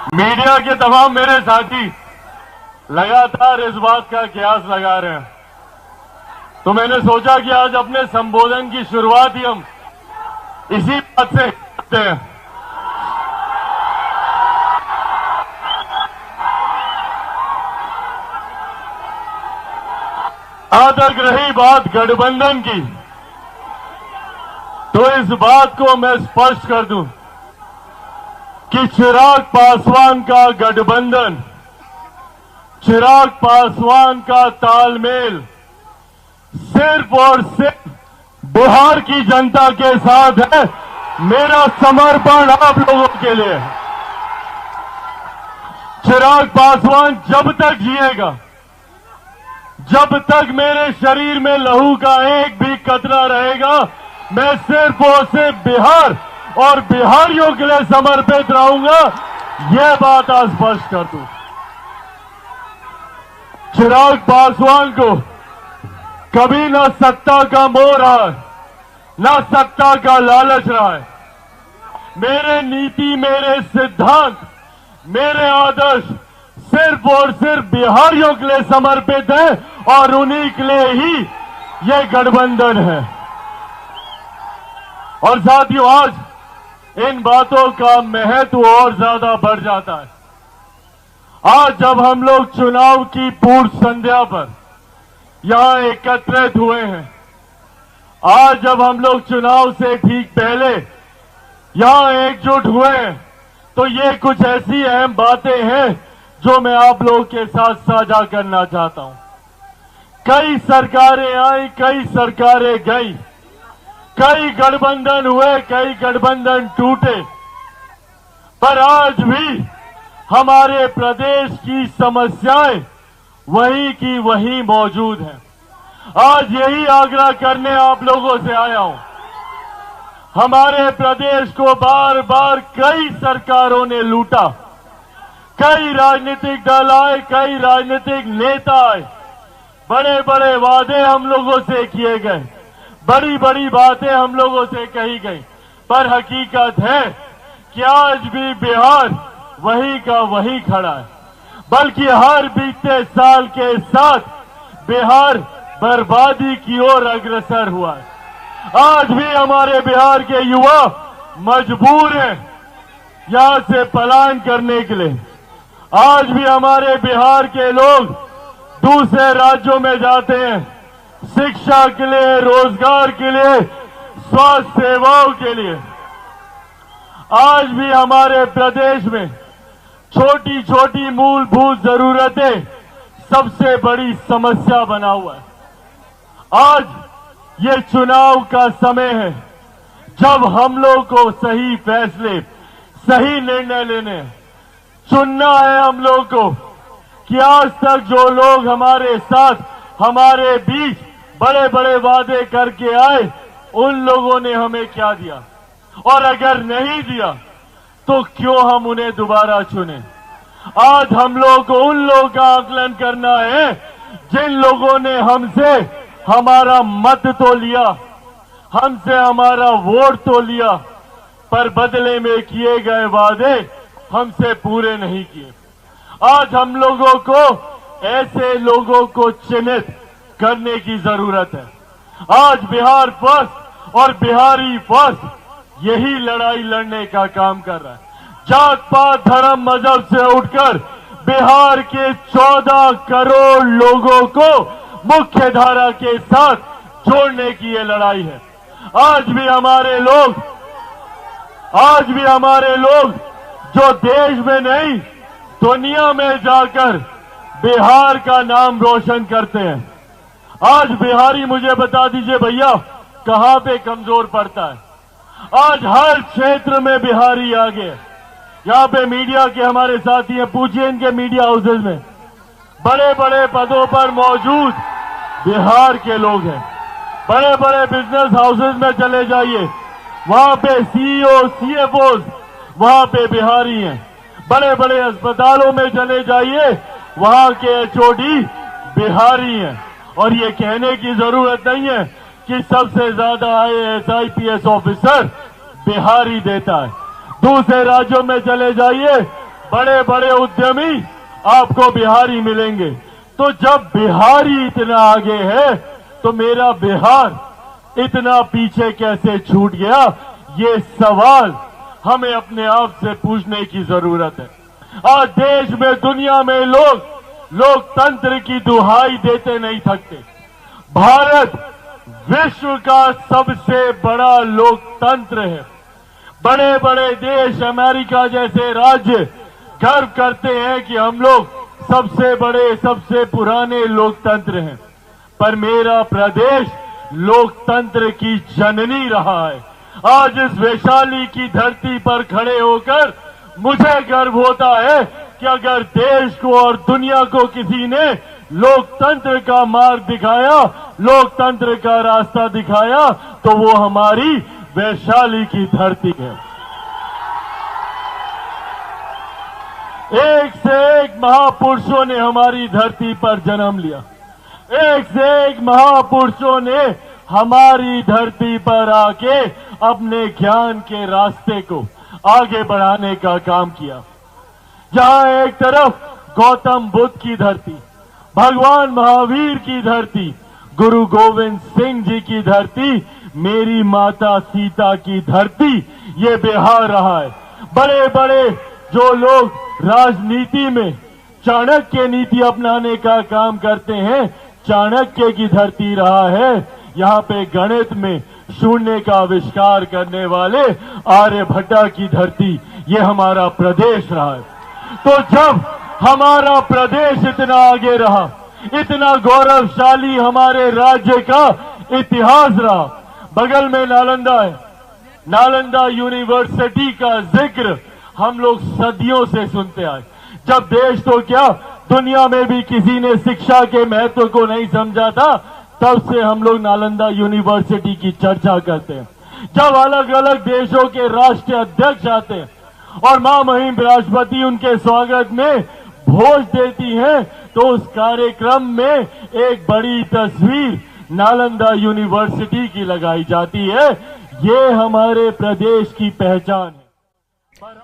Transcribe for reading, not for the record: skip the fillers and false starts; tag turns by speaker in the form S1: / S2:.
S1: Media के तमाम मेरे साथी लगातार इस बात का कयास लगा रहे हैं, तो मैंने सोचा कि आज अपने संबोधन की शुरुआत ही हम इसी बात से करते हैं। आज तक रही बात गठबंधन की, तो इस बात को मैं स्पष्ट कर दूं कि चिराग पासवान का गठबंधन, चिराग पासवान का तालमेल सिर्फ और सिर्फ बिहार की जनता के साथ है। मेरा समर्पण आप लोगों के लिए है। चिराग पासवान जब तक जिएगा, जब तक मेरे शरीर में लहू का एक भी कतरा रहेगा, मैं सिर्फ और सिर्फ बिहार और बिहारियों के लिए समर्पित रहूंगा। यह बात आज स्पष्ट कर दूं। चिराग पासवान को कभी न सत्ता का मोह रहा है, न सत्ता का लालच रहा है। मेरे नीति, मेरे सिद्धांत, मेरे आदर्श सिर्फ और सिर्फ बिहारियों के लिए समर्पित है और उन्हीं के लिए ही यह गठबंधन है। और साथियों, आज इन बातों का महत्व और ज्यादा बढ़ जाता है। आज जब हम लोग चुनाव की पूर्व संध्या पर यहां एकत्रित हुए हैं, आज जब हम लोग चुनाव से ठीक पहले यहां एकजुट हुए हैं, तो ये कुछ ऐसी अहम बातें हैं जो मैं आप लोगों के साथ साझा करना चाहता हूं। कई सरकारें आई, कई सरकारें गई, कई गठबंधन हुए, कई गठबंधन टूटे, पर आज भी हमारे प्रदेश की समस्याएं वही की वही मौजूद हैं। आज यही आग्रह करने आप लोगों से आया हूं। हमारे प्रदेश को बार बार कई सरकारों ने लूटा, कई राजनीतिक दल आए, कई राजनीतिक नेता आए, बड़े बड़े वादे हम लोगों से किए गए, बड़ी बड़ी बातें हम लोगों से कही गई, पर हकीकत है कि आज भी बिहार वही का वही खड़ा है। बल्कि हर बीते साल के साथ बिहार बर्बादी की ओर अग्रसर हुआ है। आज भी हमारे बिहार के युवा मजबूर हैं यहां से पलायन करने के लिए। आज भी हमारे बिहार के लोग दूसरे राज्यों में जाते हैं, शिक्षा के लिए, रोजगार के लिए, स्वास्थ्य सेवाओं के लिए। आज भी हमारे प्रदेश में छोटी छोटी मूलभूत जरूरतें सबसे बड़ी समस्या बना हुआ है। आज ये चुनाव का समय है जब हम लोग को सही फैसले, सही निर्णय लेने हैं। चुनना है हम लोग को कि आज तक जो लोग हमारे साथ, हमारे बीच बड़े बड़े वादे करके आए, उन लोगों ने हमें क्या दिया, और अगर नहीं दिया तो क्यों हम उन्हें दोबारा चुने। आज हम लोगों को उन लोगों का आकलन करना है जिन लोगों ने हमसे हमारा मत तो लिया, हमसे हमारा वोट तो लिया, पर बदले में किए गए वादे हमसे पूरे नहीं किए। आज हम लोगों को ऐसे लोगों को चिन्हित करने की जरूरत है। आज बिहार फर्स्ट और बिहारी फर्स्ट यही लड़ाई लड़ने का काम कर रहा है। जात पात धर्म मजहब से उठकर बिहार के 14 करोड़ लोगों को मुख्य धारा के साथ जोड़ने की ये लड़ाई है। आज भी हमारे लोग जो देश में नहीं दुनिया में जाकर बिहार का नाम रोशन करते हैं। आज बिहारी, मुझे बता दीजिए भैया, कहां पे कमजोर पड़ता है। आज हर क्षेत्र में बिहारी आगे। यहां पे मीडिया के हमारे साथी हैं, पूछिए इनके मीडिया हाउसेज में बड़े बड़े पदों पर मौजूद बिहार के लोग हैं। बड़े बड़े बिजनेस हाउसेज में चले जाइए, वहां पे सीईओ, सीएफओ वहां पे बिहारी हैं। बड़े बड़े अस्पतालों में चले जाइए, वहां के एचओडी बिहारी हैं। और ये कहने की जरूरत नहीं है कि सबसे ज्यादा आईएएस, आईपीएस ऑफिसर बिहारी देता है। दूसरे राज्यों में चले जाइए, बड़े बड़े उद्यमी आपको बिहारी मिलेंगे। तो जब बिहारी इतना आगे है तो मेरा बिहार इतना पीछे कैसे छूट गया, ये सवाल हमें अपने आप से पूछने की जरूरत है। आज देश में, दुनिया में लोग लोकतंत्र की दुहाई देते नहीं थकते। भारत विश्व का सबसे बड़ा लोकतंत्र है। बड़े बड़े देश, अमेरिका जैसे राज्य गर्व करते हैं कि हम लोग सबसे बड़े, सबसे पुराने लोकतंत्र हैं। पर मेरा प्रदेश लोकतंत्र की जननी रहा है। आज इस वैशाली की धरती पर खड़े होकर मुझे गर्व होता है कि अगर देश को और दुनिया को किसी ने लोकतंत्र का मार्ग दिखाया, लोकतंत्र का रास्ता दिखाया, तो वो हमारी वैशाली की धरती है। एक से एक महापुरुषों ने हमारी धरती पर जन्म लिया। एक से एक महापुरुषों ने हमारी धरती पर आके अपने ज्ञान के रास्ते को आगे बढ़ाने का काम किया। जहां एक तरफ गौतम बुद्ध की धरती, भगवान महावीर की धरती, गुरु गोविंद सिंह जी की धरती, मेरी माता सीता की धरती, ये बिहार रहा है। बड़े बड़े जो लोग राजनीति में चाणक्य नीति अपनाने का काम करते हैं, चाणक्य की धरती रहा है। यहाँ पे गणित में शून्य का आविष्कार करने वाले आर्यभट्टा की धरती, ये हमारा प्रदेश रहा है। तो जब हमारा प्रदेश इतना आगे रहा, इतना गौरवशाली हमारे राज्य का इतिहास रहा, बगल में नालंदा है, नालंदा यूनिवर्सिटी का जिक्र हम लोग सदियों से सुनते आए। जब देश तो क्या, दुनिया में भी किसी ने शिक्षा के महत्व को नहीं समझा था, तब से हम लोग नालंदा यूनिवर्सिटी की चर्चा करते हैं। जब अलग अलग देशों के राष्ट्रीय अध्यक्ष आते हैं और महामहिम राष्ट्रपति उनके स्वागत में भोज देती हैं, तो उस कार्यक्रम में एक बड़ी तस्वीर नालंदा यूनिवर्सिटी की लगाई जाती है। ये हमारे प्रदेश की पहचान है।